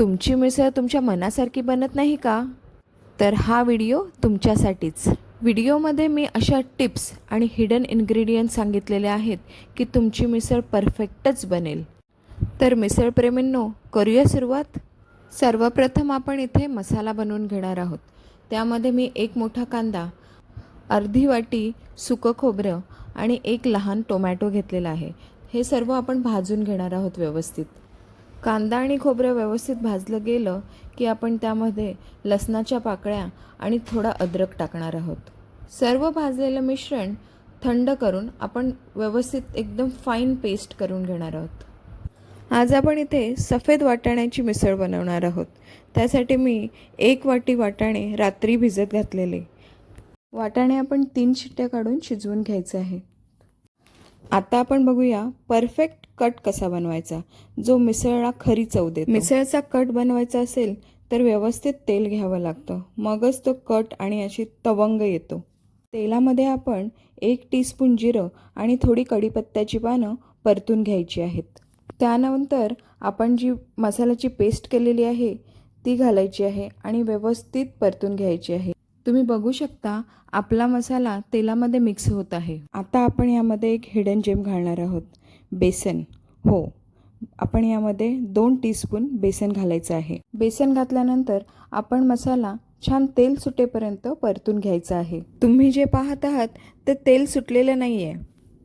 तुमची मिसळ तुमच्या मनासारखी बनत नाही का? तर हा व्हिडिओ तुमच्यासाठीच. व्हिडिओमध्ये मी अशा टिप्स आणि हिडन इन्ग्रेडियंट्स सांगितलेले आहेत की तुमची मिसळ परफेक्टच बनेल. तर मिसळप्रेमींनो, करूया सुरुवात. सर्वप्रथम आपण इथे मसाला बनवून घेणार आहोत. त्यामध्ये मी एक मोठा कांदा, अर्धी वाटी सुकं खोबरं आणि एक लहान टोमॅटो घेतलेला आहे. हे सर्व आपण भाजून घेणार आहोत व्यवस्थित. कांदा आणि खोबरं व्यवस्थित भाजलं गेलं की आपण त्यामध्ये लसणाच्या पाकळ्या आणि थोडा अद्रक टाकणार आहोत. सर्व भाजलेलं मिश्रण थंड करून आपण व्यवस्थित एकदम फाईन पेस्ट करून घेणार आहोत. आज आपण इथे सफेद वाटाण्याची मिसळ बनवणार आहोत. त्यासाठी मी 1 वाटी वाटाणे रात्री भिजत घातलेले. वाटाणे आपण 3 शिट्ट्या काढून शिजवून घ्यायचे आहे. आता आपण बघूया परफेक्ट कट कसा बनवायचा, जो मिसळला खरी चव देतो. मिसळचा कट बनवायचा असेल तर व्यवस्थित तेल घ्यावं लागतं, मगच तो कट आणि अशी तवंग येतो. तेलामध्ये आपण 1 टीस्पून जिरं आणि थोडी कढीपत्त्याची पानं परतून घ्यायची आहेत. त्यानंतर आपण जी मसाल्याची पेस्ट केलेली आहे ती घालायची आहे आणि व्यवस्थित परतून घ्यायची आहे. तुम्ही बघू शकता आपला मसाला तेलामध्ये मिक्स होत आहे. आता आपण यामध्ये एक हिडन जेम घालणार आहोत, बेसन. हो, आपण यामध्ये 2 टीस्पून बेसन घालायचं आहे. बेसन घातल्यानंतर आपण मसाला छान तेल सुटेपर्यंत परतून घ्यायचा आहे. तुम्ही जे पाहत आहात ते तेल सुटलेलं नाही आहे.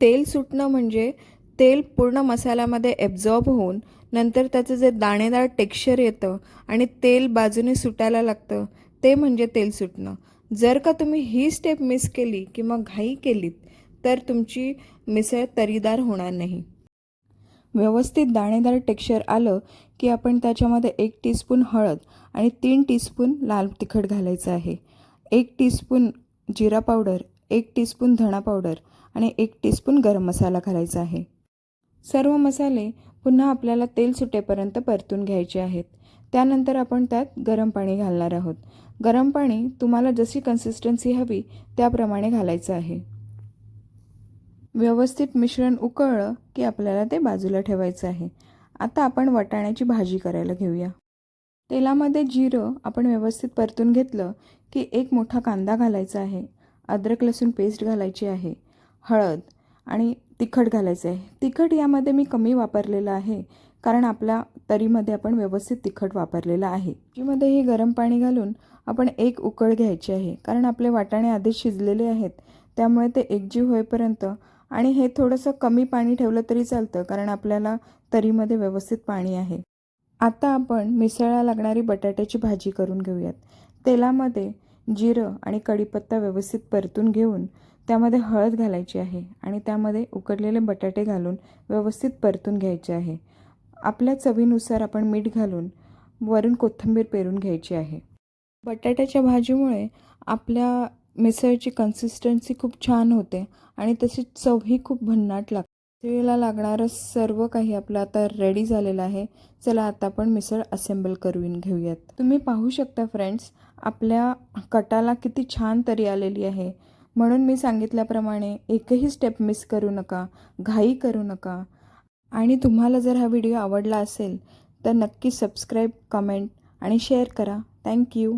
तेल सुटणं म्हणजे तेल पूर्ण मसाल्यामध्ये ॲब्झॉर्ब होऊन नंतर त्याचं जे दाणेदार टेक्स्चर येतं आणि तेल बाजूने सुटायला लागतं, ते म्हणजे तेल सुटणं. जर का तुम्ही ही स्टेप मिस केली किंवा घाई केलीत तर तुमची मिसळ तरीदार होणार नाही. व्यवस्थित दाणेदार टेक्स्चर आलं की आपण त्याच्यामध्ये 1 टीस्पून हळद आणि 3 टीस्पून लाल तिखट घालायचं आहे. 1 टीस्पून जिरा पावडर, 1 टीस्पून धणा पावडर आणि 1 टीस्पून गरम मसाला घालायचा आहे. सर्व मसाले पुन्हा आपल्याला तेल सुटेपर्यंत परतून घ्यायचे आहेत. त्यानंतर आपण त्यात गरम पाणी घालणार आहोत. गरम पाणी तुम्हाला जशी कन्सिस्टन्सी हवी त्याप्रमाणे घालायचं आहे. व्यवस्थित मिश्रण उकळलं की आपल्याला ते बाजूला ठेवायचं आहे. आता आपण वाटाण्याची भाजी करायला घेऊया. तेलामध्ये जिरं आपण व्यवस्थित परतून घेतलं की एक मोठा कांदा घालायचा आहे. अद्रक लसूण पेस्ट घालायची आहे. हळद आणि तिखट घालायचं आहे. तिखट यामध्ये मी कमी वापरलेलं आहे कारण आपल्या तरीमध्ये आपण व्यवस्थित तिखट वापरलेलं आहे. भाजीमध्ये हे गरम पाणी घालून आपण एक उकळ घ्यायची आहे कारण आपले वाटाणे आधीच शिजलेले आहेत. त्यामुळे ते एकजीव होईपर्यंत, आणि हे थोडंसं कमी पाणी ठेवलं तरी चालतं कारण आपल्याला तरीमध्ये व्यवस्थित पाणी आहे. आता आपण मिसळला लागणारी बटाट्याची भाजी करून घेऊयात. तेलामध्ये जिरं आणि कढीपत्ता व्यवस्थित परतून घेऊन त्यामध्ये हळद घालायची आहे आणि त्यामध्ये उकडलेले बटाटे घालून व्यवस्थित परतून घ्यायचे आहे. आपल्या चवीनुसार आपण मीठ घालून वरून कोथिंबीर पेरून घ्यायची आहे. बटाट्याच्या भाजीमुळे आपल्या मिसळची कन्सिस्टन्सी खूप छान होते आणि तशी चवही खूप भन्नाट लागते. मिसळीला लागणारं सर्व काही आपलं आता रेडी झालेलं आहे. चला आता आपण मिसळ असेंबल करून घेऊयात. तुम्ही पाहू शकता फ्रेंड्स, आपल्या कटाला किती छान तरी आलेली आहे. म्हणून मी सांगितल्याप्रमाणे एकही स्टेप मिस करू नका, घाई करू नका. आणि तुम्हाला जर हा व्हिडिओ आवडला असेल तर नक्की सबस्क्राईब, कमेंट आणि शेअर करा. थँक्यू.